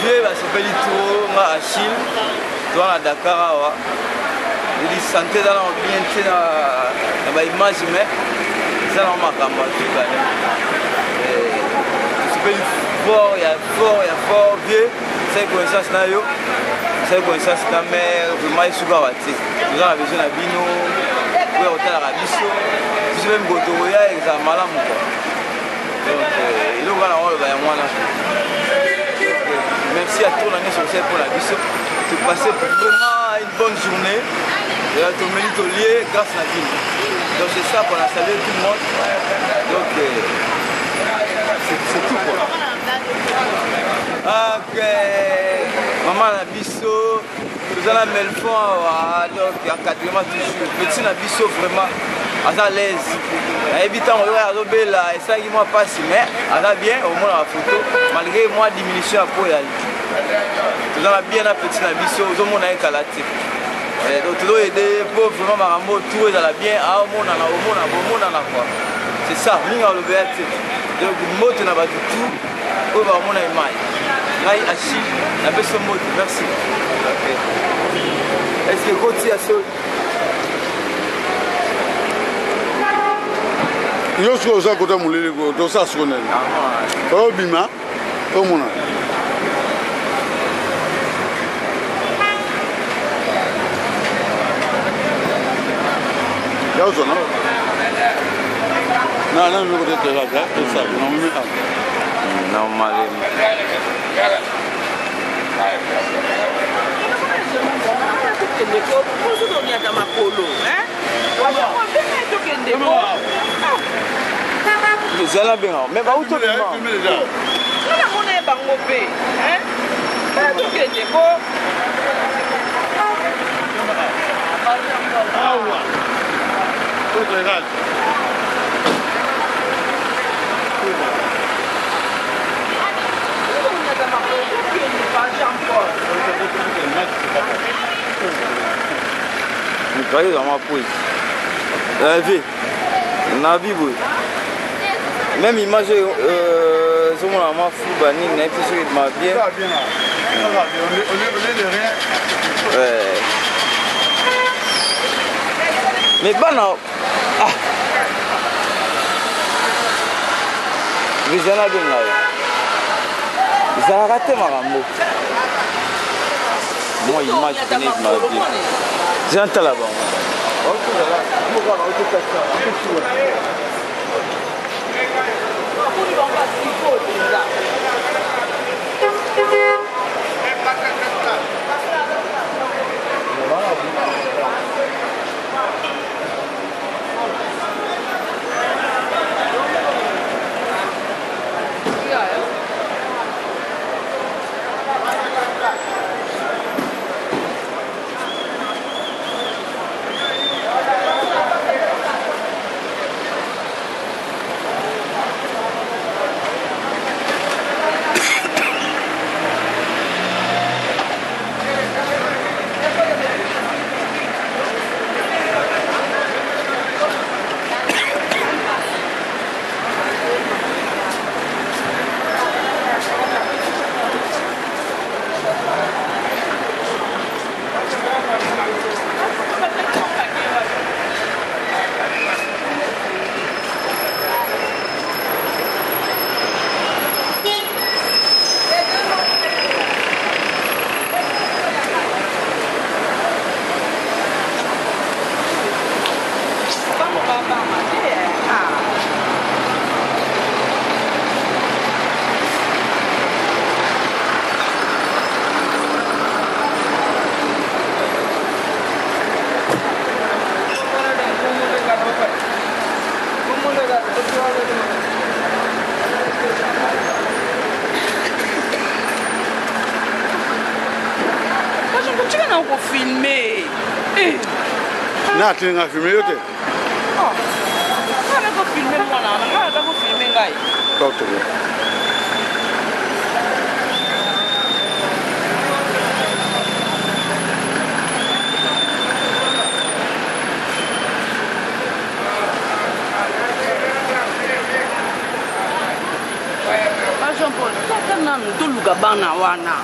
Vieux, bah, c'est Beli Tour, Achille, toi à Dakar. Il dit santé dans bien dans l'image, mais ça n'a pas marqué. C'est fort, il y a fort, vieux, c'est connaissance na yo, c'est connaissance na mère, vraiment il suba wati. Nous avons besoin de bino, pour hôtel à Rabiso, si même Gotoya et ça malam quoi. Donc il nous va la rôle ben moi là. Merci à tous l'année sur pour la biso, de passer vraiment une bonne journée. Et là, tout le monde est lié grâce à la ville. Donc c'est ça qu'on a salué tout le monde. Donc c'est tout quoi. Ok, maman la biso, nous allons mettre le fond, donc encadrement toujours. Petit la biso vraiment à l'aise. Évitant on va aller là et ça qui moi passe mais à la bien au moins la photo malgré moi diminution à pour y aller. Nous allons bien la petite la biso, au moins on a calaté. Donc tu dois aider pour vraiment marambo tout est bien à au monde na quoi. C'est ça, minga le béat. Donc moto na ba tout pour va mon image. Là Achille, la personne moto, merci. OK. Est-ce que côté à ce yo so za kota mulele ko to sa sonel o bima o mona ya zo na na no ko te la ga to sa no me normal Zala bien, mais va où tu es? On est bangopé, hein? Tu es déco. Ah ouais. Tout est là. Je vais dans ma pose. La vie, la vie, même image, je suis ma fou, bani, n'a pas sûr de ma bien. On est de rien. Mais bon, ah, vous en avez bien là. Vous avez raté ma rambo. Moi, image, je connais de ma vie. J'entends là-bas. filmer. Na tena filmer yote. Ah. Kana ko filmer mwana, kana ko filmer ngai. Doctor. Jean-Paul, nanu toluka bana wana